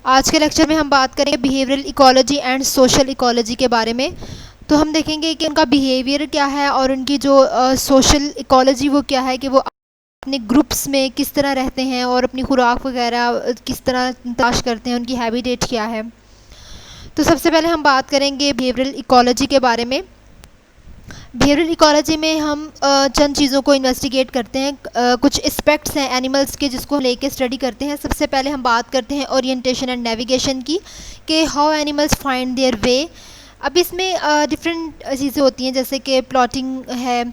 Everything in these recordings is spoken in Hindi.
आज के लेक्चर में हम बात करेंगे behavioural ecology and social ecology के बारे में। तो हम देखेंगे कि उनका बिहेवियर क्या है और उनकी जो सोशल इकोलॉजी वो क्या है, कि वो अपने ग्रुप्स में किस तरह रहते हैं और अपनी खुराक वगैरह किस तरह तलाश करते हैं, उनकी हैबिटेट क्या है। तो सबसे पहले हम बात करेंगे बिहेवियरल इकोलॉजी के बारे में। बिहेवियरल इकोलॉजी में हम चंद चीज़ों को इन्वेस्टिगेट करते हैं, कुछ एस्पेक्ट्स हैं एनिमल्स के जिसको लेके स्टडी करते हैं। सबसे पहले हम बात करते हैं ओरिएंटेशन एंड नेविगेशन की, कि how animals find their way. अब इसमें डिफरेंट चीज़ें होती हैं, जैसे कि प्लॉटिंग है,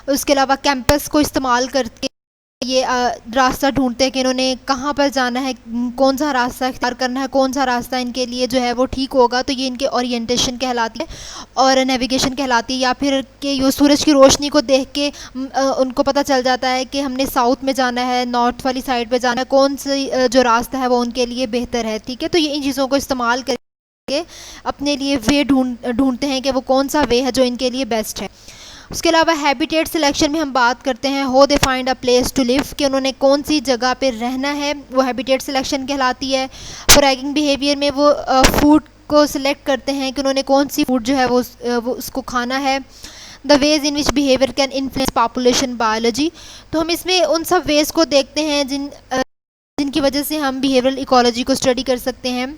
उसके अलावा कैंपस को इस्तेमाल करके ये रास्ता ढूंढते हैं कि इन्होंने कहाँ पर जाना है, कौन सा रास्ता इख्तियार करना है, कौन सा रास्ता इनके लिए जो है वो ठीक होगा। तो ये इनके ओरिएंटेशन कहलाती है और नेविगेशन कहलाती है। या फिर कि ये सूरज की रोशनी को देख के उनको पता चल जाता है कि हमने साउथ में जाना है, नॉर्थ वाली साइड पे जाना है, कौन सी जो रास्ता है वो उनके लिए बेहतर है। ठीक है, तो ये इन चीज़ों को इस्तेमाल करके अपने लिए वे ढूंढते हैं कि वो कौन सा वे है जो इनके लिए बेस्ट है। उसके अलावा हैबिटेट सिलेक्शन में हम बात करते हैं how they find a place to live, कि उन्होंने कौन सी जगह पे रहना है, वो हैबिटेट सिलेक्शन कहलाती है। फॉरएगिंग बिहेवियर में वो फूड को सिलेक्ट करते हैं कि उन्होंने कौन सी फूड जो है वो उसको खाना है। The ways in which behaviour can influence population biology, तो हम इसमें उन सब वेज को देखते हैं जिनकी वजह से हम बिहेवियरल इकोलॉजी को स्टडी कर सकते हैं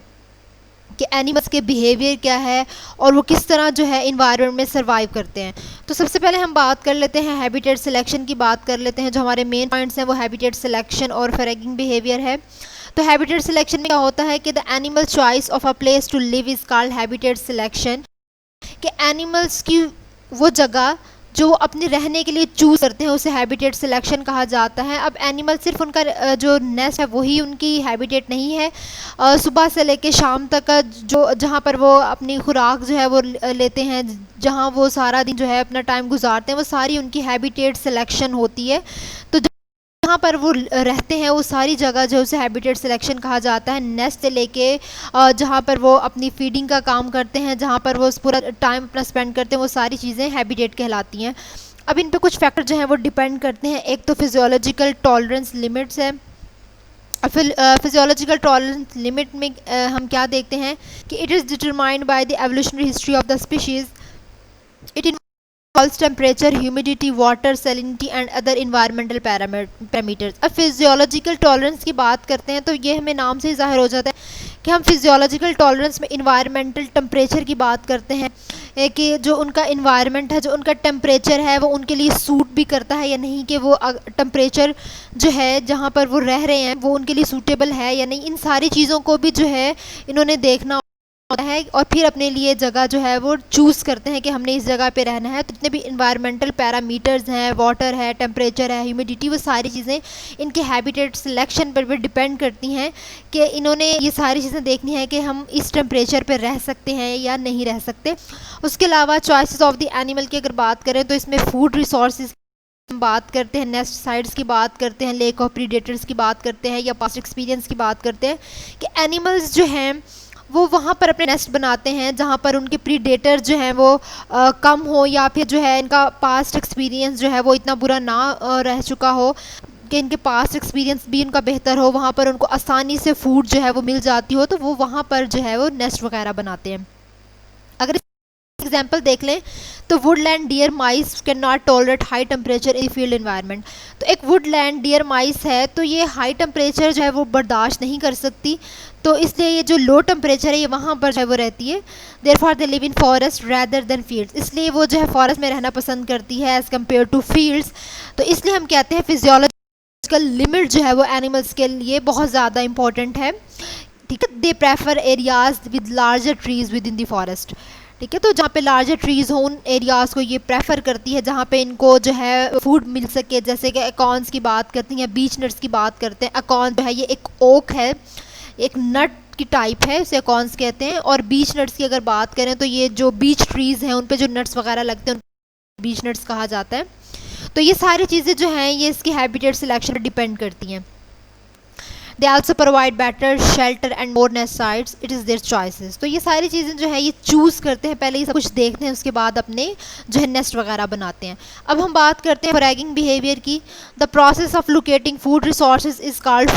कि एनिमल्स के बिहेवियर क्या है और वो किस तरह जो है इन्वायरमेंट में सर्वाइव करते हैं। तो सबसे पहले हम बात कर लेते हैं हैबिटेट सिलेक्शन की, बात कर लेते हैं। जो हमारे मेन पॉइंट्स हैं वो हैबिटेट सिलेक्शन और फॉरएगिंग बिहेवियर है। तो हैबिटेट सिलेक्शन में क्या होता है कि the animal choice of a place to live is called habitat selection, कि एनिमल्स की वो जगह जो अपने रहने के लिए चूज़ करते हैं उसे हैबिटेट सिलेक्शन कहा जाता है। अब एनिमल सिर्फ उनका जो नेस्ट है वही उनकी हैबिटेट नहीं है, सुबह से लेके शाम तक का जो जहाँ पर वो अपनी खुराक जो है वो लेते हैं, जहाँ वो सारा दिन जो है अपना टाइम गुजारते हैं, वो सारी उनकी हैबिटेट सिलेक्शन होती है। तो जहाँ पर वो रहते हैं वो सारी जगह जो उसे हैबिटेट सिलेक्शन कहा जाता है। नेस्ट से लेके जहाँ पर वो अपनी फीडिंग का काम करते हैं, जहाँ पर वो पूरा टाइम अपना स्पेंड करते हैं, वो सारी चीज़ें हैबिटेट कहलाती हैं। अब इन पे कुछ फैक्टर जो हैं वो डिपेंड करते हैं। एक तो फिजियोलॉजिकल टॉलरेंस लिमिट्स है। फिजियोलॉजिकल टॉलरेंस लिमिट में हम क्या देखते हैं कि it is determined by the evolutionary history of the species. It temperature, humidity, water, salinity and other environmental parameters. अब फिजियोलॉजिकल टॉलरेंस की बात करते हैं तो ये हमें नाम से ही ज़ाहिर हो जाता है कि हम फिजियोलॉजिकल टॉलरेंस में इन्वायरमेंटल टेम्परेचर की बात करते हैं, कि जो उनका इन्वायरमेंट है, जो उनका टेम्परेचर है वो उनके लिए सूट भी करता है या नहीं, कि वो टेम्परेचर जो है जहाँ पर वो रह रहे हैं वो उनके लिए सूटेबल है या नहीं। इन सारी चीज़ों को भी जो है इन्होंने देखना होता है और फिर अपने लिए जगह जो है वो चूज़ करते हैं कि हमने इस जगह पे रहना है। तो जितने भी इन्वायरमेंटल पैरामीटर्स हैं, वाटर है, टेम्परेचर है, ह्यूमिडिटी, वो सारी चीज़ें इनके हैबिटेट सिलेक्शन पर भी डिपेंड करती हैं कि इन्होंने ये सारी चीज़ें देखनी है कि हम इस टेम्परेचर पर रह सकते हैं या नहीं रह सकते। उसके अलावा चॉइसेस ऑफ द एनिमल की अगर बात करें तो इसमें फूड रिसोर्सेज हम बात करते हैं, नेस्ट साइट्स की बात करते हैं, लेक ऑफ प्रीडेटर्स की बात करते हैं, या पास्ट एक्सपीरियंस की बात करते हैं कि एनिमल्स जो हैं वो वहाँ पर अपने नेस्ट बनाते हैं जहाँ पर उनके प्रीडेटर जो हैं वो कम हो, या फिर जो है इनका पास्ट एक्सपीरियंस जो है वो इतना बुरा ना रह चुका हो कि इनके पास्ट एक्सपीरियंस भी उनका बेहतर हो, वहाँ पर उनको आसानी से फूड जो है वो मिल जाती हो, तो वो वहाँ पर जो है वो नेस्ट वगैरह बनाते हैं। अगर एग्जाम्पल देख लें तो woodland deer mice can not tolerate high temperature in field environment. तो एक वुडलैंड डियर माइस है तो ये हाई टेम्परेचर जो है वो बर्दाश्त नहीं कर सकती, तो इसलिए ये जो लो टेम्परेचर है ये वहाँ पर जो है वो रहती है। Therefore they live in forest rather than fields, इसलिए वो जो है फॉरेस्ट में रहना पसंद करती है एज़ कम्पेयर टू फील्ड्स। तो इसलिए हम कहते हैं फिजियोलॉजिकल लिमिट जो है वो एनिमल्स के लिए बहुत ज़्यादा इंपॉर्टेंट है। ठीक है, they prefer areas with larger trees with in the forest. ठीक है, तो जहाँ पे लार्जर ट्रीज़ हो उन एरियाज़ को ये प्रेफर करती है जहाँ पे इनको जो है फूड मिल सके। जैसे कि अकॉन्स की बात करते हैं या बीच नट्स की बात करते हैं। अकॉन जो है ये एक ओक है, एक नट की टाइप है, उसे अकॉन्स कहते हैं। और बीच नट्स की अगर बात करें तो ये जो बीच ट्रीज़ हैं उन पे जो नट्स वगैरह लगते हैं बीच नट्स कहा जाता है। तो ये सारी चीज़ें जो हैं ये इसकी हैबिटेट सिलेक्शन पर डिपेंड करती हैं। They also provide better shelter and more nest sites, it is there choices. तो ये सारी चीज़ें जो है ये चूज़ करते हैं, पहले ये सब कुछ देखते हैं, उसके बाद अपने जो है नेस्ट वगैरह बनाते हैं। अब हम बात करते हैं फ्रैगिंग बिहेवियर की। The process of locating food resources is called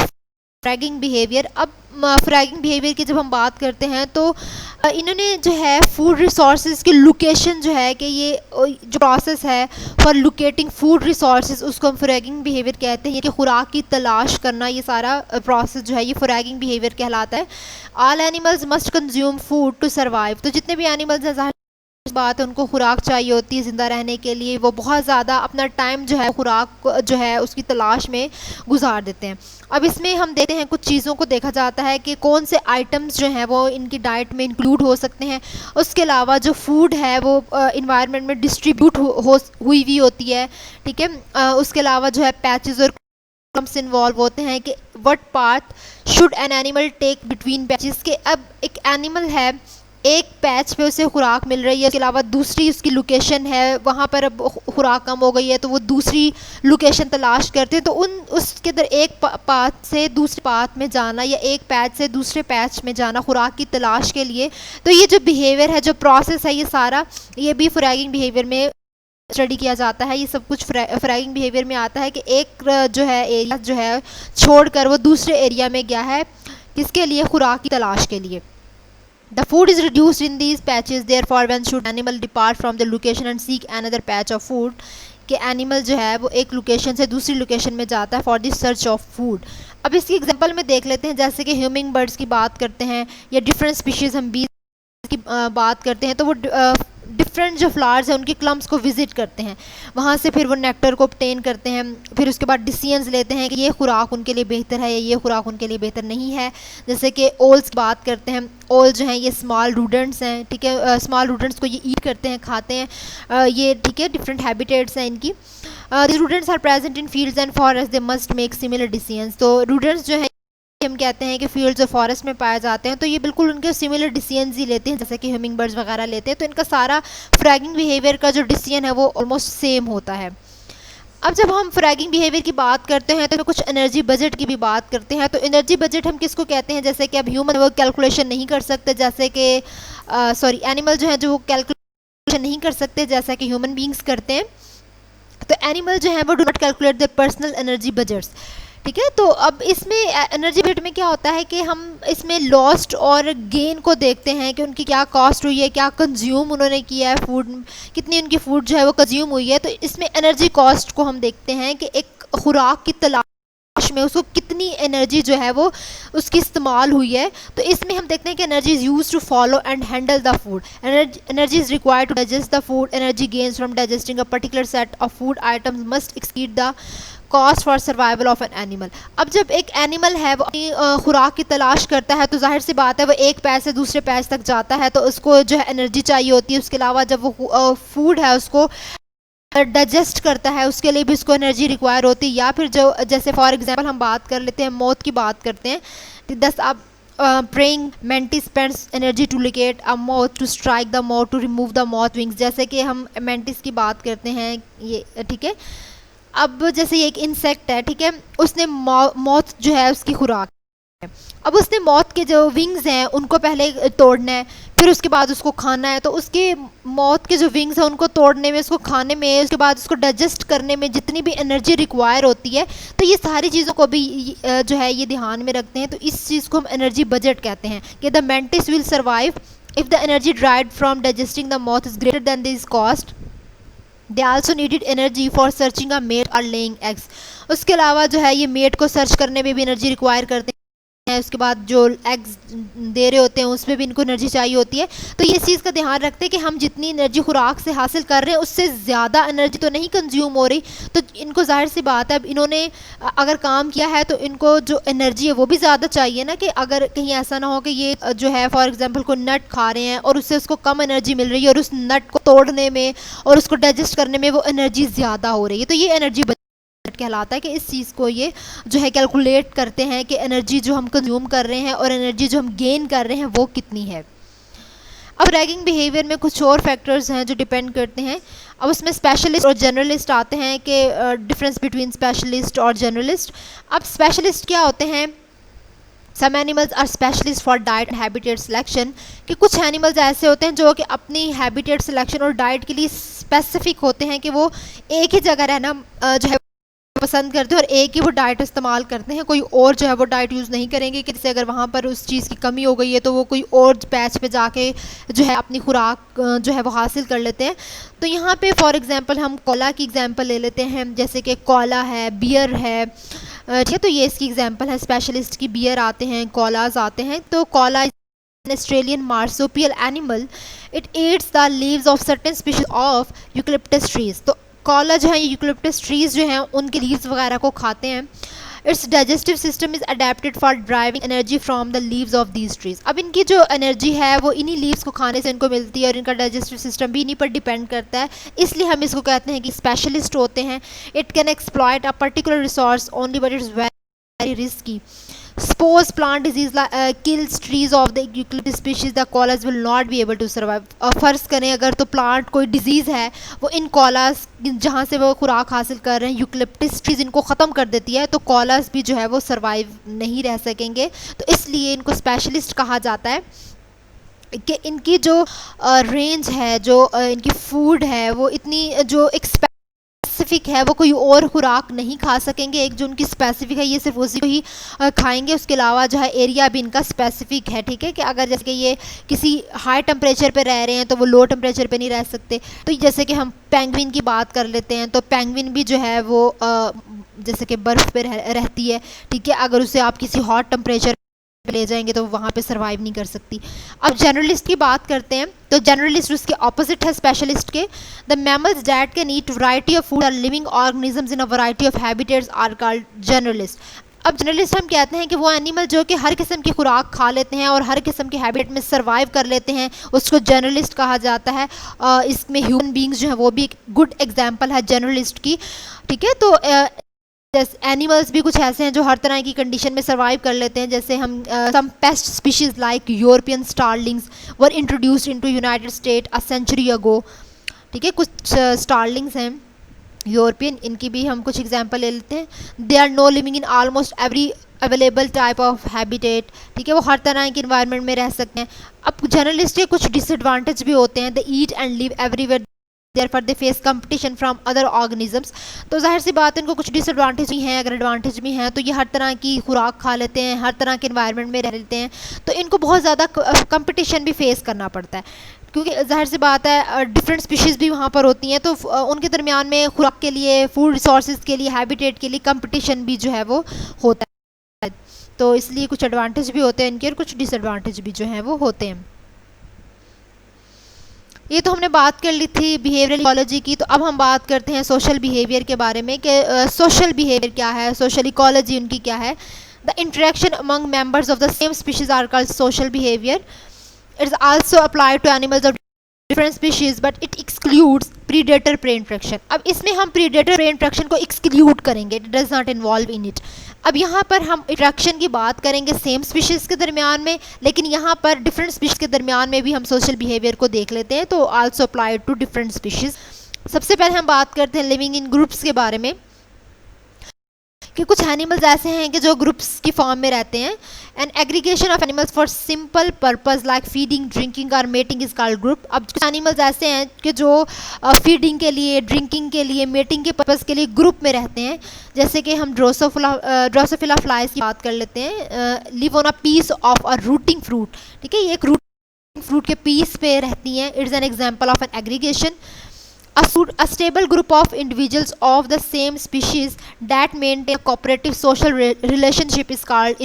fragging behaviour. अब फ्रैगिंग बिहेवियर की जब हम बात करते हैं तो इन्होंने जो है फूड रिसोर्सेज की लोकेशन जो है कि ये जो प्रोसेस है फॉर लोकेटिंग फूड रिसोर्सेज उसको हम फ्रैगिंग बिहेवियर कहते हैं कि खुराक की तलाश करना, ये सारा प्रोसेस जो है ये फ्रैगिंग बिहेवियर कहलाता है। All animals must consume food to survive, तो जितने भी एनिमल्स हैं बात है उनको खुराक चाहिए होती है ज़िंदा रहने के लिए, वो बहुत ज़्यादा अपना टाइम जो है खुराक जो है उसकी तलाश में गुजार देते हैं। अब इसमें हम देखते हैं कुछ चीज़ों को देखा जाता है कि कौन से आइटम्स जो हैं वो इनकी डाइट में इंक्लूड हो सकते हैं। उसके अलावा जो फूड है वो इन्वायरमेंट में डिस्ट्रीब्यूट हुई हुई होती है, ठीक है। उसके अलावा जो है पैचेस और कम्स इन्वॉल्व होते हैं कि what path should an animal take between patches, के अब एक एनिमल है एक पैच पे उसे खुराक मिल रही है, उसके अलावा दूसरी उसकी लोकेशन है वहाँ पर अब खुराक कम हो गई है तो वो दूसरी लोकेशन तलाश करते हैं, तो उसके अंदर एक पाथ से दूसरे पाथ में जाना या एक पैच से दूसरे पैच में जाना खुराक की तलाश के लिए। तो ये जो बिहेवियर है, जो प्रोसेस है, ये सारा ये भी फ्रैगिंग बिहेवियर में स्टडी किया जाता है। ये सब कुछ फ्रैगिंग बिहेवियर में आता है कि एक जो है एरिया जो है छोड़कर वो दूसरे एरिया में गया है, किसके लिए? खुराक की तलाश के लिए। The food is reduced in these patches, therefore when should animal depart from the location and seek another patch of food, कि एनिमल जो है वो एक लोकेशन से दूसरी लोकेशन में जाता है for the search of food. अब इसकी एग्जांपल में देख लेते हैं, जैसे कि ह्यूमिंग बर्ड्स की बात करते हैं या डिफरेंट स्पीशीज़ हम बीज की बात करते हैं, तो वो डिफरेंट जो फ्लावर्स हैं उनके क्लम्स को विज़िट करते हैं, वहाँ से फिर वो नेक्टर को ऑब्टेन करते हैं, फिर उसके बाद डिसीजंस लेते हैं कि ये खुराक उनके लिए बेहतर है या ये खुराक उनके लिए बेहतर नहीं है। जैसे कि ओल्स की बात करते हैं, ओल जो हैं ये स्मॉल रूडेंट्स हैं, ठीक है। स्मॉल रूडेंट्स को ये ईट करते हैं, खाते हैं, ये ठीक है, डिफरेंट हैबिटेट्स हैं इनकी। Rodents are present in fields and forest, they must make similar decisions. तो रूडेंट्स जो है हम कहते हैं कि फील्ड्स और फॉरेस्ट में पाए जाते हैं, तो ये बिल्कुल उनके सिमिलर डिसीजंस ही लेते हैं जैसे कि ह्यूमिंग बर्ड्स वगैरह लेते हैं, तो इनका सारा फ्रैगिंग बिहेवियर का जो डिसीजन है वो ऑलमोस्ट सेम होता है। अब जब हम फ्रैगिंग बिहेवियर की बात करते हैं तो कुछ एनर्जी बजट की भी बात करते हैं। तो एनर्जी बजट हम किसको कहते हैं? जैसे कि अब ह्यूमन वो कैलकुलेशन नहीं कर सकते, जैसे कि एनिमल जो है जो वो कैलकुलेशन नहीं कर सकते जैसा कि ह्यूमन बींग्स करते हैं। तो एनिमल जो है वो do not calculate their personal energy budgets, ठीक है। तो अब इसमें एनर्जी बजट में क्या होता है कि हम इसमें लॉस्ट और गेन को देखते हैं कि उनकी क्या कॉस्ट हुई है, क्या कंज्यूम उन्होंने किया है, फूड कितनी उनकी फूड जो है वो कंज्यूम हुई है। तो इसमें एनर्जी कॉस्ट को हम देखते हैं कि एक खुराक की तलाश में उसको कितनी एनर्जी जो है वो उसकी इस्तेमाल हुई है। तो इसमें हम देखते हैं कि energy is use to follow and handle the food, energy is required to digest the food, energy gains from digesting a particular set of food items must exceed the cost for survival of an animal. अब जब एक एनिमल है वो अपनी खुराक की तलाश करता है तो जाहिर सी बात है वो एक पैच से दूसरे पैच तक जाता है, तो उसको जो है एनर्जी चाहिए होती है। उसके अलावा जब वो फूड है उसको डाइजेस्ट करता है उसके लिए भी उसको एनर्जी रिक्वायर होती है। या फिर जो जैसे फॉर एग्जांपल हम बात कर लेते हैं मौत की बात करते हैं, तो 10 आप praying mantis spends energy to locate a moth, to strike the moth, to remove the moth wings. जैसे कि हम मैंटिस की बात करते हैं ये, ठीक है। अब जैसे ये एक इंसेक्ट है, ठीक है, उसने मौत जो है उसकी खुराक है। अब उसने मौत के जो विंग्स हैं उनको पहले तोड़ना है, फिर उसके बाद उसको खाना है। तो उसके मौत के जो विंग्स हैं उनको तोड़ने में, उसको खाने में, उसके बाद उसको डाइजेस्ट करने में जितनी भी एनर्जी रिक्वायर होती है, तो ये सारी चीज़ों को भी जो है ये ध्यान में रखते हैं। तो इस चीज़ को हम एनर्जी बजट कहते हैं कि the mantis will survive if the energy derived from digesting the moth is greater than this cost. They also needed energy for searching a mate or laying eggs. उसके अलावा जो है ये मेट को सर्च करने में भी एनर्जी रिक्वायर करते हैं, उसके बाद जो एग्स दे रहे होते हैं उसमें भी इनको एनर्जी चाहिए होती है। तो ये चीज़ का ध्यान रखते हैं कि हम जितनी एनर्जी खुराक से हासिल कर रहे हैं उससे ज़्यादा एनर्जी तो नहीं कंज्यूम हो रही। तो इनको जाहिर सी बात है अब इन्होंने अगर काम किया है तो इनको जो एनर्जी है वो भी ज़्यादा चाहिए ना, कि अगर कहीं ऐसा ना हो कि ये जो है फॉर एग्जांपल कोई नट खा रहे हैं और उससे उसको कम एनर्जी मिल रही है और उस नट को तोड़ने में और उसको डाइजेस्ट करने में वो एनर्जी ज़्यादा हो रही है। तो ये एनर्जी कहलाता है कि इस चीज़ को ये जो है कैलकुलेट करते हैं कि एनर्जी जो हम कंज्यूम कर रहे हैं और एनर्जी जो हम गेन कर रहे हैं वो कितनी है। अब रैगिंग बिहेवियर में कुछ और फैक्टर्स हैं जो डिपेंड करते हैं। अब उसमें स्पेशलिस्ट और जनरलिस्ट आते हैं कि डिफरेंस बिटवीन स्पेशलिस्ट और जनरलिस्ट। अब स्पेशलिस्ट क्या होते हैं? Some animals are specialist for diet and habitat selection, कि कुछ एनिमल्स ऐसे होते हैं जो कि अपनी हैबिटेट सिलेक्शन और डाइट के लिए स्पेसिफिक होते हैं कि वो एक ही जगह रहना जो है पसंद करते हैं और एक ही वो डाइट इस्तेमाल करते हैं, कोई और जो है वो डाइट यूज़ नहीं करेंगे कि जैसे अगर वहाँ पर उस चीज़ की कमी हो गई है तो वो कोई और पैच पे जाके जो है अपनी खुराक जो है वो हासिल कर लेते हैं। तो यहाँ पे फॉर एग्ज़ाम्पल हम कोला की एग्ज़ाम्पल ले लेते हैं, जैसे कि कोला है, बियर है, ठीक है। तो ये इसकी एग्ज़ाम्पल है, स्पेशलिस्ट की बियर आते हैं, कोलाज आते हैं। तो Cola Australian marsupial animal. It eats the leaves of certain species of eucalyptus trees. तो कोला जो है यूकलिप्टस ट्रीज जो हैं उनके लीव्स वगैरह को खाते हैं। It's digestive system is adapted for driving energy from the leaves of these trees. अब इनकी जो एनर्जी है वो इन्हीं लीव्स को खाने से इनको मिलती है और इनका डाइजेस्टिव सिस्टम भी इन्हीं पर डिपेंड करता है, इसलिए हम इसको कहते हैं कि स्पेशलिस्ट होते हैं। It can exploit a particular resource only but it's very risky. Suppose plant disease kills trees of the eucalyptus species, the koalas will not be able to survive. फ़र्ज़ करें अगर तो प्लांट कोई डिजीज़ है वो इन कोलास जहाँ से वो खुराक हासिल कर रहे हैं यूकलिप्टस ट्रीज इनको ख़त्म कर देती है, तो कोलास भी जो है वो सर्वाइव नहीं रह सकेंगे। तो इसलिए इनको स्पेशलिस्ट कहा जाता है कि इनकी जो रेंज है, जो इनकी फूड है वो इतनी जो स्पेसिफिक है, वो कोई और खुराक नहीं खा सकेंगे। एक जो उनकी स्पेसिफिक है ये सिर्फ उसी को ही खाएंगे, उसके अलावा जो है एरिया भी इनका स्पेसिफिक है, ठीक है। कि अगर जैसे कि ये किसी हाई टेम्परेचर पे रह रहे हैं तो वो लो टेम्परेचर पे नहीं रह सकते। तो जैसे कि हम पेंगुइन की बात कर लेते हैं, तो पेंगुइन भी जो है वो जैसे कि बर्फ़ पे रहती है, ठीक है। अगर उसे आप किसी हॉट टेम्परेचर ले जाएंगे तो वहाँ पे सरवाइव नहीं कर सकती। अब जनरलिस्ट की बात करते हैं, तो जनरलिस्ट उसके ऑपोजिट है स्पेशलिस्ट के। The mammals that can eat variety of food are living organisms in a variety of habitats are called generalist. अब जनरलिस्ट हम कहते हैं कि वो एनिमल जो कि हर किस्म की खुराक खा लेते हैं और हर किस्म के हैबिटेट में सर्वाइव कर लेते हैं, उसको जर्नलिस्ट कहा जाता है। इसमें ह्यूमन बींग्स जो हैं वो भी एक गुड एग्जाम्पल है जर्नलिस्ट की, ठीक है। तो जैसे एनिमल्स भी कुछ ऐसे हैं जो हर तरह की कंडीशन में सर्वाइव कर लेते हैं, जैसे हम some pest species like European starlings were introduced into United State a century ago, ठीक है। कुछ स्टारलिंग्स हैं यूरोपियन, इनकी भी हम कुछ एग्जांपल ले लेते हैं। They are no living in almost every available type of habitat, ठीक है। वो हर तरह के इन्वायरमेंट में रह सकते हैं। अब जर्नलिस्ट के कुछ डिसएडवांटेज भी होते हैं। They eat and live everywhere therefore they face competition from other organisms. तो जाहिर सी बात है इनको कुछ डिसएडवांटेज भी हैं, अगर एडवांटेज भी हैं तो ये हर तरह की खुराक खा लेते हैं, हर तरह के इन्वायरमेंट में रह लेते हैं, तो इनको बहुत ज़्यादा कंपटीशन भी फेस करना पड़ता है, क्योंकि जाहिर सी बात है डिफरेंट स्पीशीज़ भी वहाँ पर होती हैं। तो उनके दरमियान में खुराक के लिए, फूड रिसोर्सेज के लिए, हैबिटेट के लिए कंपटीशन भी जो है वो होता है। तो इसलिए कुछ एडवांटेज भी होते हैं इनके और कुछ डिसएडवांटेज भी जो हैं वो होते हैं। ये तो हमने बात कर ली थी बिहेवियरल इकोलॉजी की। तो अब हम बात करते हैं सोशल बिहेवियर के बारे में कि सोशल बिहेवियर क्या है, सोशल इकोलॉजी उनकी क्या है। The interaction among members of the same species are called social behaviour. It's also applied to animals of different species but it excludes predator prey interaction. अब इसमें हम प्रीडेटर प्रे इंट्रैक्शन को एक्सक्लूड करेंगे, it does not involve in it. अब यहाँ पर हम इंट्रैक्शन की बात करेंगे सेम स्पीशीज़ के दरमियान में, लेकिन यहाँ पर डिफरेंट स्पीशीज़ के दरमियान में भी हम सोशल बिहेवियर को देख लेते हैं। तो also applied to different species. सबसे पहले हम बात करते हैं लिविंग इन ग्रुप्स के बारे में, कि कुछ एनिमल्स ऐसे हैं कि जो ग्रुप्स की फॉर्म में रहते हैं। An aggregation of animals for simple purpose like feeding, drinking और मेटिंग इज कॉल्ड ग्रुप। अब कुछ एनिमल्स ऐसे हैं कि जो फीडिंग के लिए, ड्रिंकिंग के लिए, मेटिंग के पर्पस के लिए ग्रुप में रहते हैं। जैसे कि हम ड्रोसोफिला फ्लाइज की बात कर लेते हैं। Live on a piece of a rotting fruit, ठीक है। ये एक रूटिंग फ्रूट के पीस पे रहती हैं। It's an example of an aggregation. A stable group of individuals of the same species that maintain a cooperative social relationship is called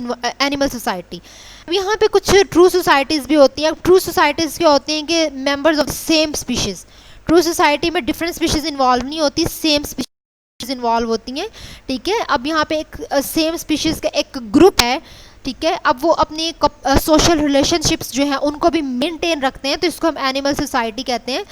animal society. अब यहाँ पे कुछ ट्रू सोसाइटीज़ भी होती हैं। ट्रू सोसाइटीज़ क्या होती हैं कि members of same species. True society में डिफरेंट स्पीशीज़ इन्वॉल्व नहीं होती, सेम स्पीशीज़ इन्वॉल्व होती हैं, ठीक है। अब यहाँ पे एक सेम स्पीशीज़ का एक ग्रुप है, ठीक है। अब वो अपनी सोशल रिलेशनशिप्स जो हैं उनको भी मेनटेन रखते हैं, तो इसको हम एनिमल सोसाइटी कहते हैं।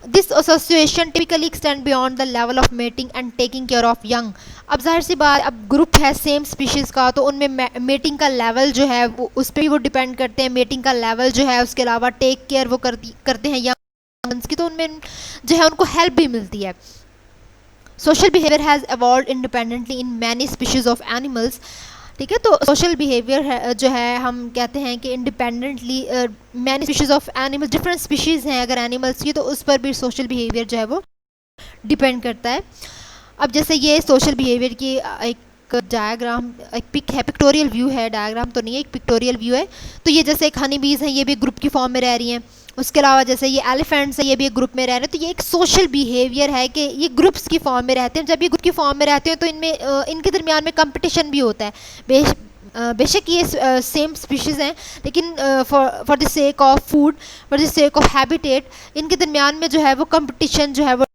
This association typically extend beyond the level of mating and taking care of young. अब जाहिर सी बात, अब ग्रुप है सेम स्पीशीज़ का, तो उनमें मेटिंग का लेवल जो है वो उस पर भी वो डिपेंड करते हैं, मेटिंग का लेवल जो है। उसके अलावा टेक केयर वो करते हैं यंग की, तो उनमें जो है उनको हेल्प भी मिलती है। Social behaviour has evolved independently in many species of animals, ठीक है। तो सोशल बिहेवियर है जो है हम कहते हैं कि independently many species of animals, different species हैं अगर एनिमल्स की, तो उस पर भी सोशल बिहेवियर जो है वो डिपेंड करता है। अब जैसे ये सोशल बिहेवियर की एक डायग्राम, एक पिक है, पिक्टोरियल व्यू है, डायग्राम तो नहीं है, एक पिक्टोरियल व्यू है। तो ये जैसे एक हनी बीज है, ये भी ग्रुप की फॉर्म में रह रही हैं। उसके अलावा जैसे ये एलिफेंट्स है, ये भी एक ग्रुप में रह रहे हैं। तो ये एक सोशल बिहेवियर है कि ये ग्रुप्स की फॉर्म में रहते हैं। जब ये ग्रुप की फॉर्म में रहते हैं तो इनमें इनके दरमियान में कंपटीशन भी होता है। बेशक ये सेम स्पीशीज़ हैं, लेकिन for the sake of food, for the sake of habitat, इनके दरमियान में जो है वो कंपटीशन जो है वो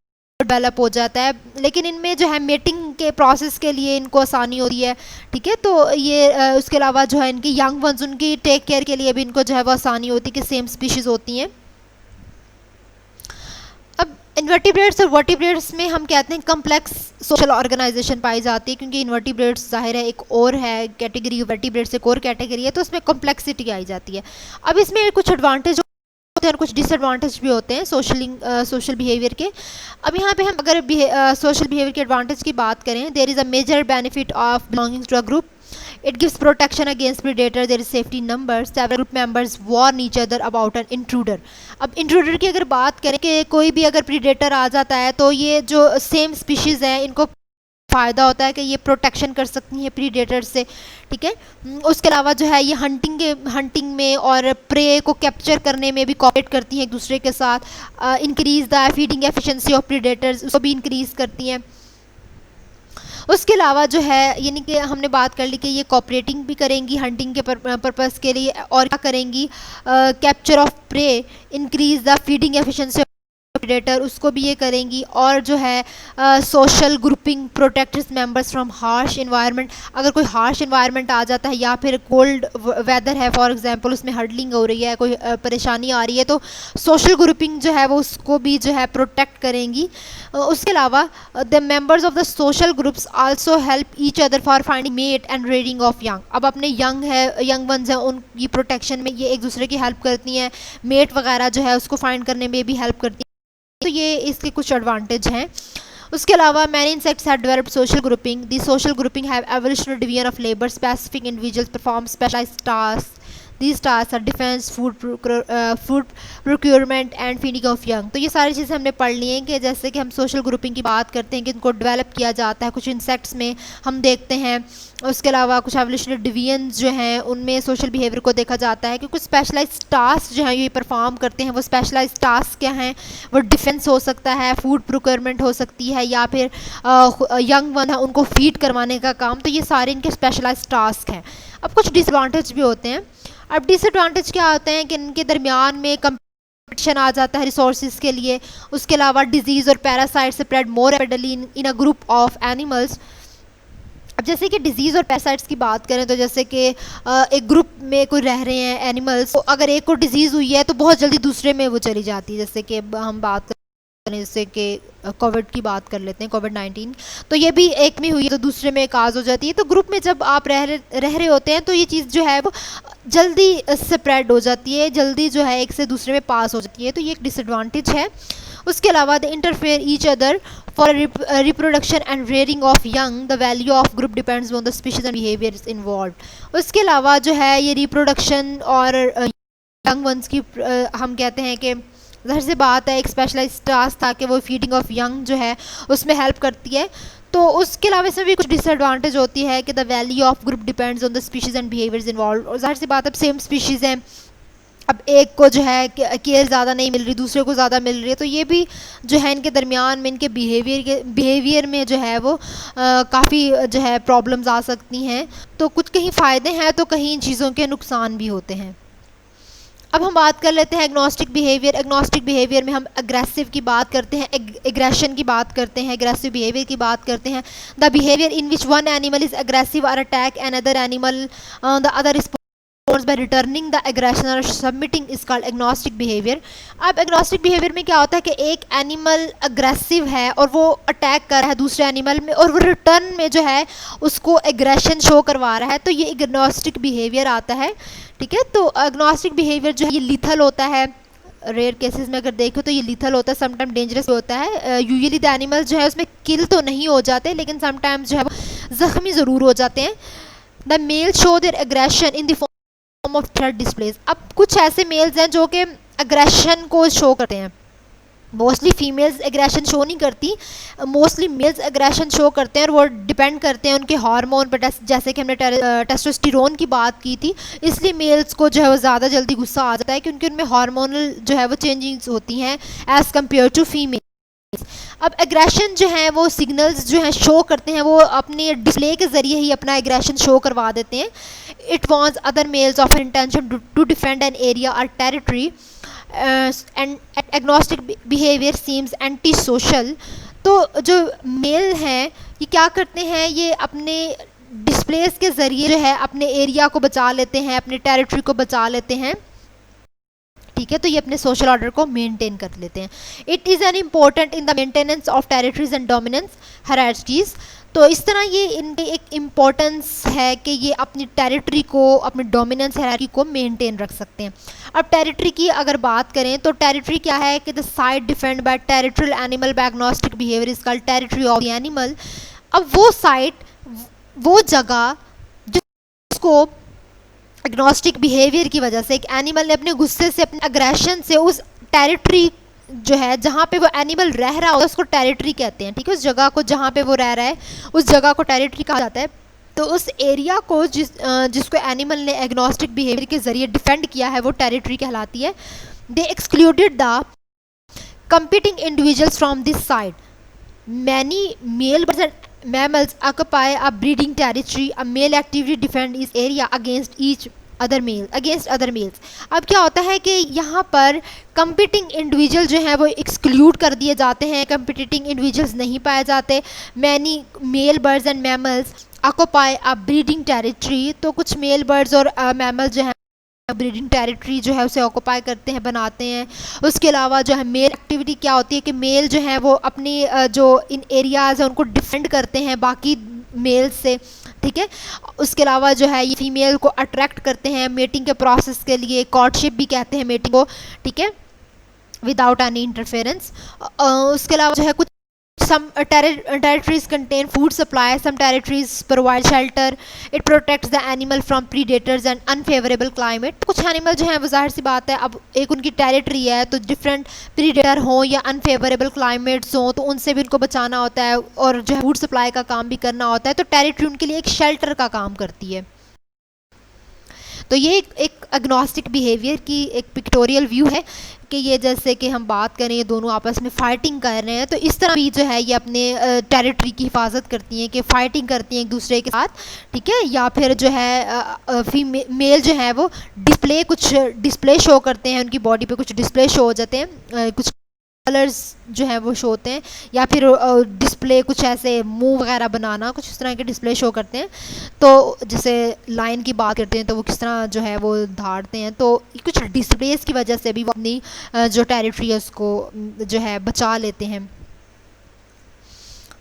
डेवलप हो जाता है। लेकिन इनमें जो है मेटिंग के प्रोसेस के लिए इनको आसानी होती है, ठीक है। तो ये उसके अलावा जो है इनकी यंग वंस, उनकी टेक केयर के लिए भी इनको जो है वो आसानी होती है कि सेम स्पीशीज़ होती हैं। अब इन्वर्टिब्रेट्स और वर्टिब्रेट्स में हम कहते हैं कम्प्लेक्स सोशल ऑर्गेनाइजेशन पाई जाती है, क्योंकि इन्वर्टिब्रेट्स जाहिर है एक और है कैटेगरी, वर्टिब्रेट्स एक और कैटेगरी है, तो उसमें कॉम्प्लेक्सिटी आई जाती है। अब इसमें कुछ एडवांटेज होते हैं और कुछ डिसएडवांटेज भी होते हैं सोशल बिहेवियर के। अब यहाँ पे हम अगर सोशल बिहेवियर के एडवांटेज की बात करें, there is a major benefit of belonging to a group. It gives protection against predator. There is safety in numbers. Several group members warn each other about an intruder. अब इंट्रूडर की अगर बात करें कि कोई भी अगर प्रीडेटर आ जाता है तो ये जो सेम स्पीशीज़ है इनको फ़ायदा होता है कि ये प्रोटेक्शन कर सकती हैं प्रीडेटर से, ठीक है। उसके अलावा जो है ये हंटिंग में और प्रे को कैप्चर करने में भी कोऑपरेट करती हैं एक दूसरे के साथ। Increase the feeding efficiency of predators, उसको भी इंक्रीज़ करती हैं। उसके अलावा जो है यानी कि हमने बात कर ली कि ये कोऑपरेटिंग भी करेंगी हंटिंग के पर्पस के लिए, और क्या करेंगी, capture of prey, increase the feeding efficiency predator, उसको भी ये करेंगी। और जो है social grouping protects members from harsh environment. अगर कोई हार्श इन्वायरमेंट आ जाता है या फिर कोल्ड वेदर है फॉर एग्जांपल, उसमें हर्डलिंग हो रही है, कोई परेशानी आ रही है, तो सोशल ग्रुपिंग जो है वो उसको भी जो है प्रोटेक्ट करेंगी। उसके अलावा the members of the social groups also help each other for finding mate and rearing of young. अब अपने यंग वंस हैं उनकी प्रोटेक्शन में ये एक दूसरे की हेल्प करती हैं, मेट वगैरह जो है उसको फाइंड करने में भी हेल्प करती हैं। तो ये इसके कुछ एडवांटेज हैं। उसके अलावा many insects have developed social grouping. The social grouping have evolutionary division of labour, specific individuals perform specialised task. These tasks are defense, food procurement and feeding of young। तो ये सारी चीज़ें हमने पढ़ ली हैं कि जैसे कि हम सोशल ग्रुपिंग की बात करते हैं कि इनको डेवलप किया जाता है कुछ इंसेक्ट्स में हम देखते हैं। उसके अलावा कुछ एवोल्यूशनरी डिवीजन्स जो हैं उनमें सोशल बिहेवियर को देखा जाता है कि कुछ स्पेशलाइज्ड टास्क जो हैं ये परफॉर्म करते हैं। वो स्पेशलाइज्ड टास्क क्या हैं, वो डिफेंस हो सकता है, फूड प्रोक्योरमेंट हो सकती है, या फिर यंग वन है उनको फीड करवाने का काम। तो ये सारे इनके स्पेशलाइज्ड टास्क हैं। अब कुछ डिसएडवांटेज भी होते हैं। अब डिसएडवांटेज क्या होते हैं कि इनके दरमियान में कंपटीशन आ जाता है रिसोर्सेज के लिए। उसके अलावा डिजीज़ और parasite spread more rapidly in a group of animals. अब जैसे कि डिजीज़ और पैरासाइट्स की बात करें तो जैसे कि एक ग्रुप में कोई रह रहे हैं एनिमल्स, तो अगर एक को डिजीज़ हुई है तो बहुत जल्दी दूसरे में वो चली जाती है। जैसे कि हम बात जैसे कि कोविड की बात कर लेते हैं, कोविड-19, तो ये भी एक में हुई है तो दूसरे में काज हो जाती है। तो ग्रुप में जब आप रह रहे होते हैं तो ये चीज़ जो है वो जल्दी स्प्रेड हो जाती है, जल्दी जो है एक से दूसरे में पास हो जाती है। तो ये एक डिसएडवांटेज है। उसके अलावा the interfere each other for reproduction and rearing of young. The value of group depends on the species and behaviour involve. उसके अलावा जो है ये रिप्रोडक्शन और यंग वंस की हम कहते हैं कि ज़ाहिर सी बात है एक स्पेशलाइज्ड टास्क था कि वो फीडिंग ऑफ यंग जो है उसमें हेल्प करती है। तो उसके अलावा इसमें भी कुछ डिसएडवांटेज होती है कि the value of group depends on the species and behaviours involve. और ज़ाहिर सी बात है अब सेम स्पीशीज़ हैं, अब एक को जो है केयर ज़्यादा नहीं मिल रही, दूसरे को ज़्यादा मिल रही है, तो ये भी जो है इनके दरमियान में इनके बिहेवियर में जो है वो काफ़ी जो है प्रॉब्लम्स आ सकती हैं। तो कुछ कहीं फ़ायदे हैं तो कहीं इन चीज़ों के नुकसान भी होते हैं। अब हम बात कर लेते हैं एग्नोस्टिक बिहेवियर। एग्नोस्टिक बिहेवियर में हम एग्रेसिव की बात करते हैं, एग्रेशन की बात करते हैं, एग्रेसिव बिहेवियर की बात करते हैं। The behaviour in which one animal is aggressive or attack another animal, the other by returning the aggression or submitting is called agnostic behavior। अब agnostic behavior में क्या होता है कि एक एनिमल अग्रेसिव है और वो अटैक कर रहा है दूसरे एनिमल में और वो रिटर्न में जो है उसको एग्रेशन शो करवा रहा है, तो ये agnostic behavior आता है, ठीक है। तो agnostic behavior जो है ये लीथल होता है, रेयर केसेस में अगर देखो तो ये लीथल होता है, समटाइम डेंजरस होता है। यूजुअली द एनिमल जो है उसमें किल तो नहीं हो जाते लेकिन समटाइम्स जो है वो ज़ख्मी ज़रूर हो जाते हैं। The male show their aggression in the of threat displays. अब कुछ ऐसे मेल्स हैं जो कि अग्रेशन को शो करते हैं, मोस्टली फीमेल्स एग्रेशन शो नहीं करती, मोस्टली मेल्स एग्रेशन शो करते हैं और वो डिपेंड करते हैं उनके हार्मोन पर, जैसे कि हमने टेस्टोस्टेरोन की बात की थी, इसलिए मेल्स को जो है वो ज़्यादा जल्दी गुस्सा आ जाता है क्योंकि उनमें हार्मोनल जो है वो चेंजिंग्स होती हैं एज़ कम्पेयर टू फीमेल। अब एग्रेशन जो है वो सिग्नल्स जो हैं शो करते हैं, वो अपने डिस्प्ले के ज़रिए ही अपना एग्रेशन शो करवा देते हैं। It wants other males of intention to defend an area or territory and agnostic behaviour seems anti social. तो जो मेल हैं ये क्या करते हैं, ये अपने डिस्प्लेस के ज़रिए जो है अपने एरिया को बचा लेते हैं, अपने टेरिटरी को बचा लेते हैं, ठीक है। तो ये अपने सोशल ऑर्डर को मेंटेन कर लेते हैं। It is an important in the maintenance of territories and dominance hierarchies. तो इस तरह ये इनके एक इम्पोर्टेंस है कि ये अपनी टेरिटरी को, अपनी डोमिनेंस हायरार्की को मेंटेन रख सकते हैं। अब टेरिटरी की अगर बात करें तो टेरिटरी क्या है कि the site defend by territorial animal by agnostic behaviour is called territory of the animal. अब वो साइट, वो जगह जिसको एग्नोस्टिक बिहेवियर की वजह से एक एनिमल ने अपने गुस्से से, अपने अग्रेशन से उस टेरिटरी जो है जहाँ पे वो एनिमल रह रहा होता है उसको टेरिटरी कहते हैं, ठीक है। उस जगह को जहाँ पे वो रह रहा है उस जगह को टेरिटरी कहा जाता है। तो उस एरिया को जिसको एनिमल ने एग्नोस्टिक बिहेवियर के ज़रिए डिफेंड किया है वो टेरिटरी कहलाती है। They excluded the competing individuals from this side. Many male birds and mammals occupy a breeding territory. A male actively defends its area against each other males. अब क्या होता है कि यहाँ पर competing individual जो है वो exclude कर दिए जाते हैं, competing individuals नहीं पाए जाते। Many male birds and mammals occupy a breeding territory। तो कुछ मेल बर्ड्स और मैमल जो है ब्रीडिंग टेरिटरी जो है उसे ऑक्यूपाई करते हैं, बनाते हैं। उसके अलावा जो है मेल एक्टिविटी क्या होती है कि मेल जो है वो अपनी जो इन एरियाज़ है उनको डिफेंड करते हैं बाकी मेल से, ठीक है। उसके अलावा जो है ये फीमेल को अट्रैक्ट करते हैं मेटिंग के प्रोसेस के लिए, कॉर्टशिप भी कहते हैं मेटिंग को, ठीक है, विदाउट एनी इंटरफेरेंस। उसके अलावा जो है कुछ some territories contain food supply, some territories provide shelter, it protects the animal from predators and unfavorable climate। कुछ एनिमल जो हैं वो जाहिर सी बात है, अब एक उनकी टेरिटरी है तो डिफरेंट प्रीडेटर हों या अनफेवरेबल क्लाइमेट्स हों तो उनसे भी उनको बचाना होता है और जो है फूड सप्लाई का काम भी करना होता है। तो टेरिटरी उनके लिए एक शेल्टर का काम करती है। तो ये एक एग्नोस्टिक बिहेवियर की एक पिक्टोरियल व्यू है कि ये जैसे कि हम बात करें ये दोनों आपस में फाइटिंग कर रहे हैं, तो इस तरह भी जो है ये अपने टेरिटरी की हिफाजत करती हैं कि फाइटिंग करती हैं एक दूसरे के साथ, ठीक है। या फिर जो है फीमेल जो है वो कुछ डिस्प्ले शो करते हैं, उनकी बॉडी पे कुछ डिस्प्ले शो हो जाते हैं, कुछ कलर्स जो है वो शो होते हैं, या फिर डिस्प्ले कुछ ऐसे मुंह वगैरह बनाना, कुछ इस तरह के डिस्प्ले शो करते हैं। तो जैसे लाइन की बात करते हैं तो वो किस तरह जो है वो धाड़ते हैं, तो कुछ डिस्प्लेस की वजह से भी वो अपनी जो टेरिटरी है उसको जो है बचा लेते हैं।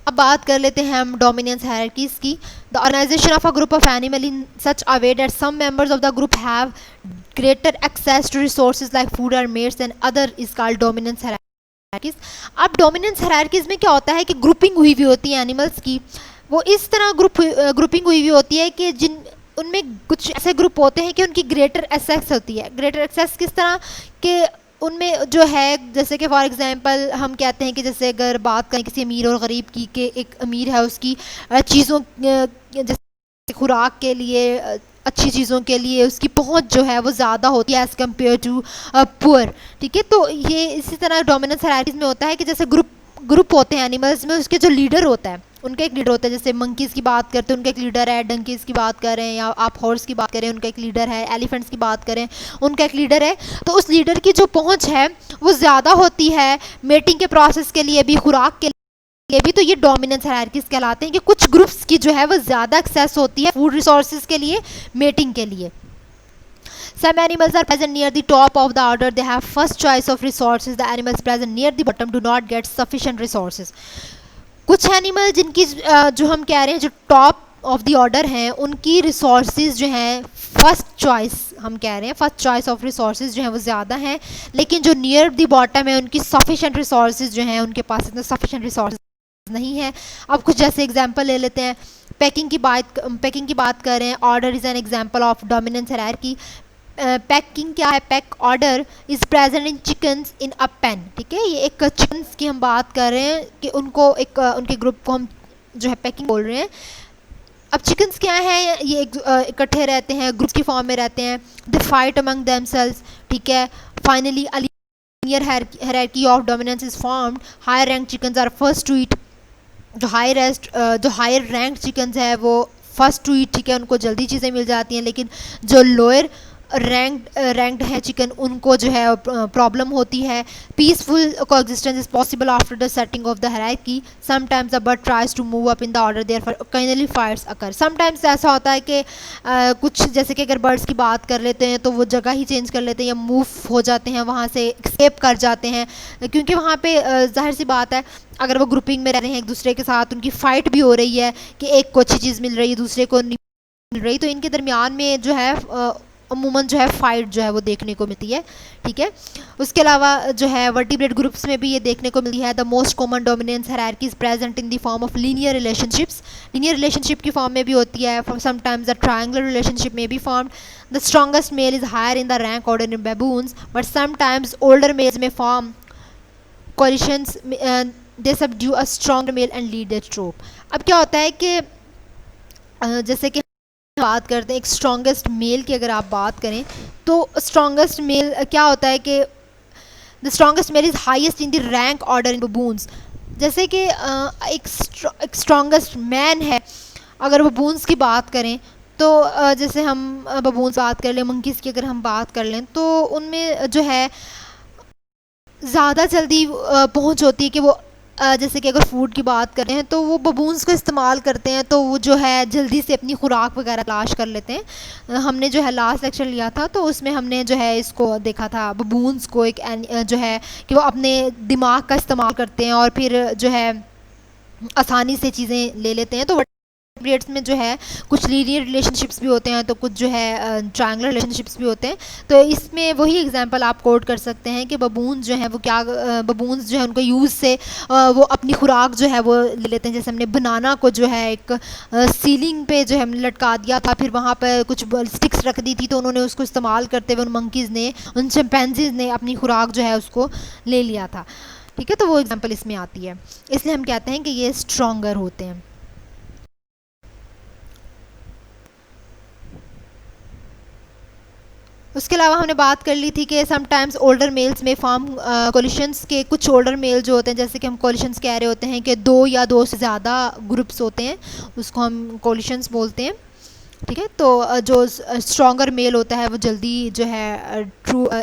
अब बात कर लेते हैं हम डोमिनेंस हायरार्कीज़ की। The organisation of a group of animal in such a way that some members of the group have greater access to resources like food or mates and other is called dominance hierarchies. अब डोमिनेंस हायरार्कीज़ में क्या होता है कि ग्रुपिंग हुई हुई होती है एनिमल्स की, वो इस तरह ग्रुपिंग हुई हुई होती है कि जिन उनमें कुछ ऐसे ग्रुप होते हैं कि उनकी ग्रेटर एक्सेस होती है। ग्रेटर एक्सेस किस तरह के, उनमें जो है जैसे कि फॉर एग्जांपल हम कहते हैं कि जैसे अगर बात करें किसी अमीर और गरीब की, कि एक अमीर है उसकी चीज़ों जैसे खुराक के लिए, अच्छी चीज़ों के लिए उसकी पहुंच जो है वो ज़्यादा होती है एज़ कम्पेयर टू पुअर, ठीक है। तो ये इसी तरह डोमिनेंस हायरार्कीज़ में होता है कि जैसे ग्रुप होते हैं एनिमल्स में, उसके जो लीडर होता है उनका एक लीडर होता है। जैसे मंकीज़ की बात करते हैं उनका एक लीडर है, डंकीज़ की बात करें या आप हॉर्स की बात करें उनका एक लीडर है, एलिफेंट्स की बात करें उनका एक लीडर है। तो उस लीडर की जो पहुंच है वो ज़्यादा होती है मेटिंग के प्रोसेस के लिए भी, खुराक के लिए भी। तो ये डोमिनेंस हायरार्कीज़ कहलाते हैं कि कुछ ग्रुप्स की जो है वो ज़्यादा एक्सेस होती है फूड रिसोर्सेज के लिए, मेटिंग के लिए। Some animals are present near the top of the order. They have first choice of resources. The animals present near the bottom do not get sufficient resources. कुछ एनिमल जिनकी जो हम कह रहे हैं जो टॉप ऑफ द ऑर्डर हैं उनकी रिसोर्सेज जो हैं फर्स्ट चॉइस, हम कह रहे हैं फर्स्ट चॉइस ऑफ रिसोर्सेज जो हैं वो ज़्यादा हैं, लेकिन जो नियर द बॉटम है उनकी सफिशेंट रिसोर्सेज जो हैं उनके पास इतने सफिशेंट रिसोर्सेज नहीं है। अब कुछ जैसे एग्जांपल ले लेते हैं, पैकिंग की बात करें, order is an example of dominance hierarchy. Pecking क्या है, peck order is present in chickens in a pen. ठीक है, ये एक चिकन्स की हम बात कर रहे हैं कि उनको एक उनके ग्रुप को हम जो है पैकिंग बोल रहे हैं। अब चिकन्स क्या है, ये इकट्ठे रहते हैं, ग्रुप की फॉर्म में रहते हैं। They fight among themselves. ठीक है, finally a linear hierarchy of dominance is formed. Higher rank chickens are first to eat. जो हायर रैंक चिकन्स है वो फर्स्ट टू ईट। ठीक है, उनको जल्दी चीज़ें मिल जाती हैं, लेकिन जो लोअर रैंक्ड है चिकन, उनको जो है प्रॉब्लम होती है। Peaceful coexistence is possible after the setting of the hierarchy. Sometimes the bird tries to move up in the order, therefore occasionally fights occur. Sometimes ऐसा होता है कि कुछ जैसे कि अगर बर्ड्स की बात कर लेते हैं तो वो जगह ही चेंज कर लेते हैं या मूव हो जाते हैं, वहाँ से एस्केप कर जाते हैं, क्योंकि वहाँ पे जाहिर सी बात है अगर वो ग्रुपिंग में रह रहे हैं एक दूसरे के साथ, उनकी फ़ाइट भी हो रही है कि एक को अच्छी चीज़ मिल रही है दूसरे को नहीं मिल रही, तो इनके दरमियान में जो है अमूमन जो है फ़ाइट जो है वो देखने को मिलती है। ठीक है, उसके अलावा जो है वर्टिब्रेट ग्रुप्स में भी ये देखने को मिली है। The most common dominance hierarchy is present in the form of linear relationships. Linear relationship की फॉर्म में भी होती है। समटाइम्स द ट्रायंगुलर रिलेशनशिप में भी formed. The strongest male is higher in the rank order in baboons, but sometimes older males में form coalitions, they subdue a stronger male and lead their troop। अब क्या होता है कि जैसे कि बात करते हैं एक स्ट्रॉन्गेस्ट मेल की, अगर आप बात करें तो स्ट्रॉन्गेस्ट मेल क्या होता है कि the strongest mail is highest in the rank order in baboons। जैसे कि एक स्ट्रॉन्गेस्ट मैन है, अगर baboons की बात करें तो जैसे हम baboons बात कर लें, मंकीज़ की अगर हम बात कर लें तो उनमें जो है ज़्यादा जल्दी पहुंच होती है कि वो जैसे कि अगर फूड की बात करें हैं तो वो बबून्स को इस्तेमाल करते हैं, तो वो जो है जल्दी से अपनी खुराक वगैरह तलाश कर लेते हैं। हमने जो है लास्ट लेक्चर लिया था तो उसमें हमने जो है इसको देखा था, बबून्स को एक जो है कि वो अपने दिमाग का इस्तेमाल करते हैं और फिर जो है आसानी से चीज़ें ले लेते हैं। तो पीरियड्स में जो है कुछ लीनियर रिलेशनशिप्स भी होते हैं तो कुछ जो है ट्रायंगुलर रिलेशनशिप्स भी होते हैं। तो इसमें वही एग्जांपल आप कोट कर सकते हैं कि बबून्स जो हैं वो क्या बबून्स जो है उनको यूज़ से वो अपनी खुराक जो है वो ले लेते हैं। जैसे हमने बनाना को जो है एक सीलिंग पे जो है हमने लटका दिया था, फिर वहाँ पर कुछ स्टिक्स रख दी थी तो उन्होंने उसको इस्तेमाल करते हुए उन मंकीज़ ने, उन चिंपैंजीज़ ने अपनी खुराक जो है उसको ले लिया था। ठीक है, तो वो एग्जाम्पल इसमें आती है, इसलिए हम कहते हैं कि ये स्ट्रॉन्गर होते हैं। उसके अलावा हमने बात कर ली थी कि समटाइम्स ओल्डर मेल्स में फॉर्म कोलिशंस के, कुछ ओल्डर मेल जो होते हैं जैसे कि हम कोलिशंस कह रहे होते हैं कि 2 या 2 से ज़्यादा ग्रुप्स होते हैं, उसको हम कोलिशंस बोलते हैं। ठीक है, तो जो स्ट्रॉन्गर मेल होता है वो जल्दी जो है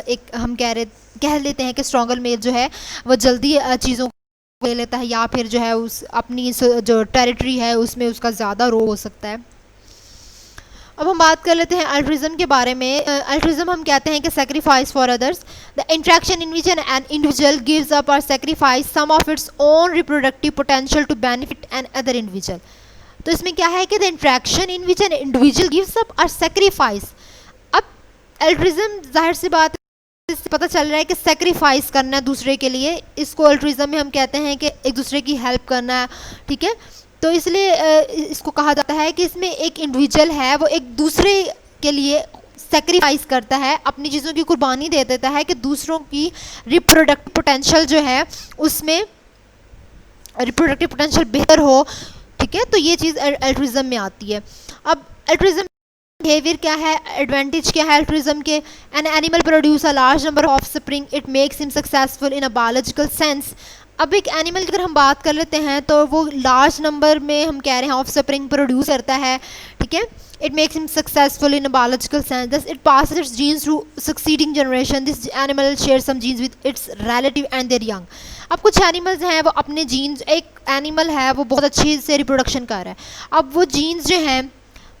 एक हम कह लेते हैं कि स्ट्रॉन्गर मेल जो है वो जल्दी चीज़ों को ले लेता है, या फिर जो है उस अपनी जो टेरिटरी है उसमें उसका ज़्यादा रोल हो सकता है। अब हम बात कर लेते हैं अल्ट्रिज्म के बारे में। अल्ट्रिज्म हम कहते हैं कि sacrifice for others, the interaction in which an individual gives up or sacrifice some of its own reproductive potential to benefit an other individual. तो इसमें क्या है कि the interaction in which an individual gives up or sacrifice. अब अल्ट्रिज्म जाहिर सी बात इससे पता चल रहा है कि सेक्रीफाइस करना है दूसरे के लिए, इसको अल्ट्रिज्म में हम कहते हैं कि एक दूसरे की हेल्प करना है। ठीक है, तो इसलिए इसको कहा जाता है कि इसमें एक इंडिविजुअल है वो एक दूसरे के लिए सेक्रीफाइस करता है, अपनी चीज़ों की कुर्बानी दे देता है कि दूसरों की रिप्रोडक्टिव पोटेंशियल जो है उसमें रिप्रोडक्टिव पोटेंशियल बेहतर हो। ठीक है, तो ये चीज़ अल्ट्रिज्म में आती है। अब अल्ट्रिज्म बिहेवियर क्या है, एडवांटेज क्या है अल्ट्रिज्म के? An animal produce a large number of spring, it makes him successful in a biological sense. अब एक एनिमल की अगर हम बात कर लेते हैं तो वो लार्ज नंबर में हम कह रहे हैं ऑफ स्प्रिंग प्रोड्यूस करता है। ठीक है, it makes him successful in a biological sense, thus it passes its genes to succeeding generation, this animal share some genes with its relative and their young. अब कुछ एनिमल्स हैं वो अपने जीन्स, एक एनिमल है वो बहुत अच्छी से रिप्रोडक्शन कर रहा है, अब वो जीन्स जो हैं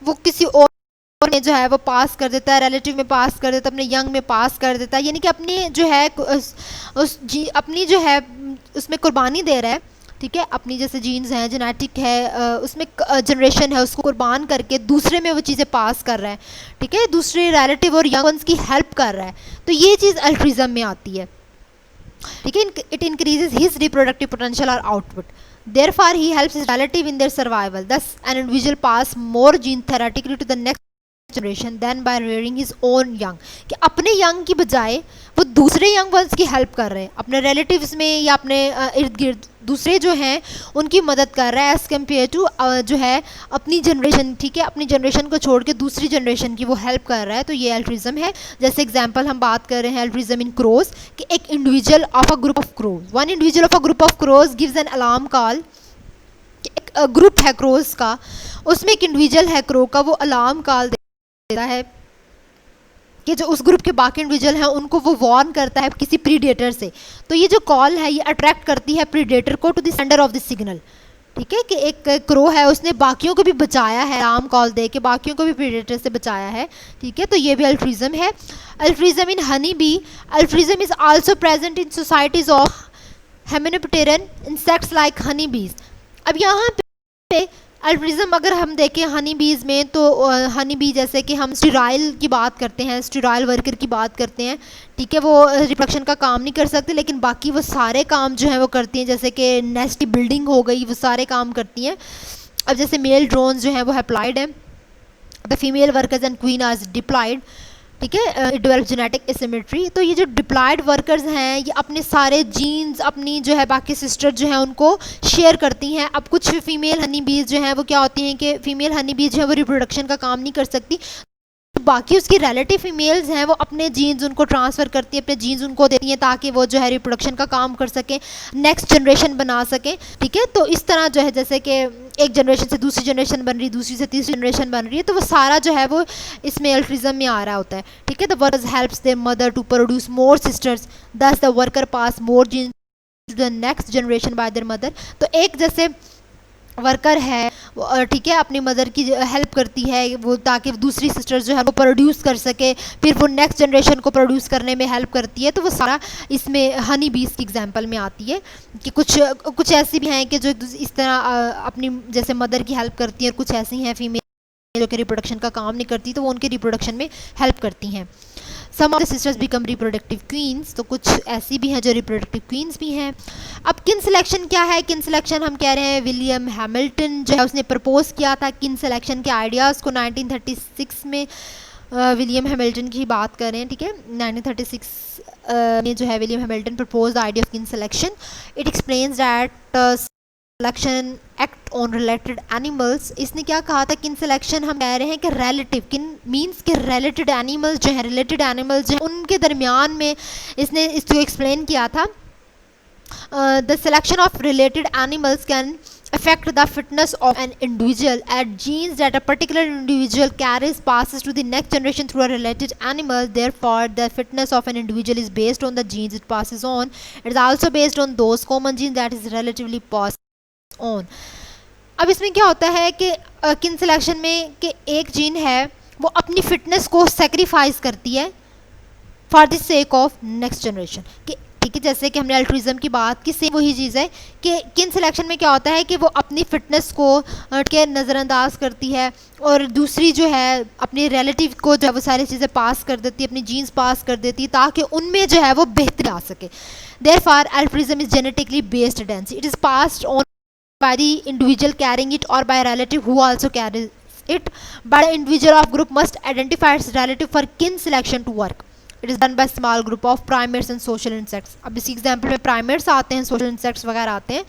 वो किसी और में जो है वो पास कर देता है, रिलेटिव में पास कर देता है, अपने यंग में पास कर देता है, यानी कि अपनी जो है अपनी जो है उसमें कुर्बानी दे रहा है। ठीक है, अपनी जैसे जीन्स हैं, जेनेटिक है, उसमें जनरेशन है, उसको कुर्बान करके दूसरे में वो चीज़ें पास कर रहा है। ठीक है, दूसरे रिलेटिव और यंग वंस की हेल्प कर रहा है, तो ये चीज़ अल्ट्रिज्म में आती है। ठीक है, it increases his reproductive potential और output, therefore he helps his relative in their survival, thus an individual pass more gene theoretically to the next generation than by rearing his own young, कि अपने यंग की बजाय वो दूसरे यंग वंस की हेल्प कर रहे हैं, अपने रिलेटिव्स में या अपने इर्द गिर्द दूसरे जो हैं उनकी मदद कर रहा है एज़ कम्पेयर टू जो है अपनी जनरेशन, ठीक है, अपनी जनरेशन को छोड़ के दूसरी जनरेशन की वो हेल्प कर रहा है। तो ये अल्ट्रिज्म है। जैसे एग्जांपल हम बात कर रहे हैं अल्ट्रिज्म इन क्रोज, कि एक individual of a group of crows, one individual of a group of crows gives an alarm call, एक ग्रुप है क्रोज का, उसमें एक इंडिविजुअल है क्रो का, वो अलार्म कॉल देता है कि जो उस ग्रुप के बाकी इंडिविजुअल हैं उनको वो वार्न करता है किसी प्रीडेटर से। तो ये जो कॉल है ये अट्रैक्ट करती है प्रीडेटर को to the sender of the signal, ठीक है, कि एक क्रो है उसने बाकियों को भी बचाया है, अलार्म कॉल दे के बाकियों को भी प्रीडेटर से बचाया है, ठीक है। तो ये भी अल्ट्रिज्म है। Altruism in honey bee, altruism is also present in societies of hymenopteran insects like honey bees. अब यहाँ पे अल्ट्रिज्म अगर हम देखें हनी बीज में, तो हनी बी जैसे कि हम स्टेराइल की बात करते हैं, स्टेराइल वर्कर की बात करते हैं, ठीक है, वो रिप्रोडक्शन का काम नहीं कर सकते लेकिन बाकी वो सारे काम जो हैं वो करती हैं, जैसे कि नेस्ट की बिल्डिंग हो गई, वो सारे काम करती हैं। अब जैसे मेल ड्रोन्स जो हैं वो अप्लाइड हैं, the female workers and queen are diploid, ठीक है, डेवलप जेनेटिक एसिमेट्री। तो ये जो डिप्लॉयड वर्कर्स हैं ये अपने सारे जीन्स अपनी जो है बाकी सिस्टर जो है उनको शेयर करती हैं। अब कुछ फीमेल हनी बीज जो हैं वो क्या होती हैं कि फीमेल हनी बीज जो है वो रिप्रोडक्शन का काम नहीं कर सकती, बाकी उसकी रिलेटिव फीमेल्स हैं वो अपने जीन्स उनको ट्रांसफ़र करती है, अपने जीन्स उनको देती हैं ताकि वो जो है रिप्रोडक्शन का काम कर सकें, नेक्स्ट जनरेशन बना सकें, ठीक है। तो इस तरह जो है जैसे कि एक जनरेशन से दूसरी जनरेशन बन रही, दूसरी से तीसरी जनरेशन बन रही है, तो वो सारा जो है वो इसमें अल्ट्रिज्म में आ रहा होता है, ठीक है। The workers helps their mother to produce more sisters, thus the worker pass more genes to the next generation by their mother. तो एक जैसे वर्कर है, ठीक है, अपनी मदर की हेल्प करती है वो ताकि दूसरी सिस्टर्स जो है वो प्रोड्यूस कर सके, फिर वो नेक्स्ट जनरेशन को प्रोड्यूस करने में हेल्प करती है। तो वो सारा इसमें हनी बीज की एग्जांपल में आती है कि कुछ ऐसी भी हैं कि जो इस तरह अपनी जैसे मदर की हेल्प करती हैं, और कुछ ऐसी हैं फीमेल जो कि रिप्रोडक्शन का काम नहीं करती तो वो उनके रिप्रोडक्शन में हेल्प करती हैं। Some of the sisters become reproductive queens, तो कुछ ऐसी भी हैं जो रिप्रोडक्टिव क्वींस भी हैं। अब किन सिलेक्शन क्या है? किन सिलेक्शन हम कह रहे हैं विलियम हैमिल्टन जो है उसने प्रपोज किया था किन सिलेक्शन के आइडियाज़ को 1936 में। विलियम हैमिल्टन की बात कर रहे हैं, ठीक है, 1936 में जो है William Hamilton propose the idea of kin selection. It explains that selection act on related animals. इसने क्या कहा था? किन सिलेक्शन हम कह रहे हैं कि रिलेटिव, किन मीन्स के रिलेटेड एनिमल्स जो हैं, रिलेटेड एनिमल्स जो हैं उनके दरमियान में इसने इसको एक्सप्लेन किया था। The selection of related animals can affect the fitness of an individual as genes that a particular individual carries passes to the next generation through a related animal. Therefore the fitness of an individual is based on the genes it passes on. It is also based on those common genes that is relatively passed on. अब इसमें क्या होता है कि किन सिलेक्शन में कि एक जीन है वो अपनी फिटनेस को सेक्रीफाइस करती है for the sake of next generation, कि ठीक है, जैसे कि हमने अल्ट्रिज्म की बात की, सेम वही चीज़ है कि किन सिलेक्शन में क्या होता है कि वो अपनी फ़िटनेस को के नज़रअंदाज करती है और दूसरी जो है अपने रिलेटिव को जो है वो सारी चीज़ें पास कर देती है, अपनी जीन्स पास कर देती है ताकि उनमें जो है वो बेहतर आ सके। Therefore altruism is genetically based tendency, it is passed on by the individual carrying it or by a relative who also carries it, but an individual of group must identify its relative for kin selection to work. It is done by small group of primates and social insects. अब इसी एग्जाम्पल में प्राइमेट्स आते हैं, सोशल इंसेक्ट्स वगैरह आते हैं।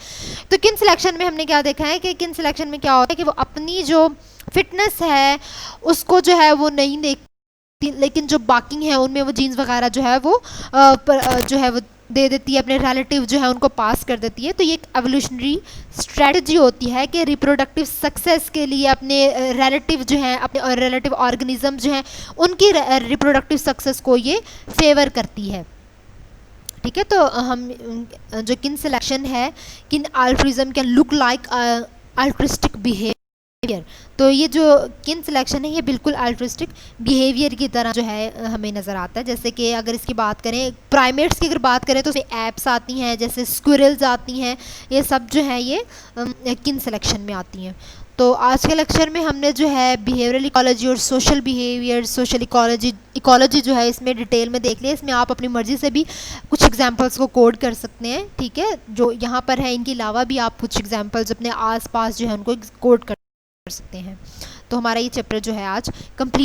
तो किन सिलेक्शन में हमने क्या देखा है कि किन सिलेक्शन में क्या होता है कि वो अपनी जो फिटनेस है उसको जो है वो नहीं देखती, लेकिन जो बाकी हैं उनमें वो जीन्स वगैरह जो है वो जो है वो दे देती है, अपने रिलेटिव जो है उनको पास कर देती है। तो ये एक एवोल्यूशनरी स्ट्रेटजी होती है कि रिप्रोडक्टिव सक्सेस के लिए अपने रिलेटिव जो हैं, अपने रिलेटिव ऑर्गेनिज्म जो हैं उनकी रिप्रोडक्टिव सक्सेस को ये फेवर करती है, ठीक है। तो हम जो किन सिलेक्शन है, kin altruism can look like altruistic behaviour, तो ये जो किन सिलेक्शन है ये बिल्कुल अल्ट्रिस्टिक बिहेवियर की तरह जो है हमें नज़र आता है। जैसे कि अगर इसकी बात करें प्राइमेट्स की अगर बात करें तो एप्स आती हैं, जैसे स्क्विरल्स आती हैं, ये सब जो है ये किन सिलेक्शन में आती हैं। तो आज के लेक्चर में हमने जो है बिहेवियरल इकोलॉजी और सोशल बिहेवियर, सोशल इकोलॉजी जो है इसमें डिटेल में देख लिया। इसमें आप अपनी मर्ज़ी से भी कुछ एग्जांपल्स को कोड कर सकते हैं, ठीक है, जो यहाँ पर है। इनके अलावा भी आप कुछ एग्जांपल्स अपने आसपास जो है उनको कोड कर सकते हैं। तो हमारा ये चैप्टर जो है आज कंप्लीट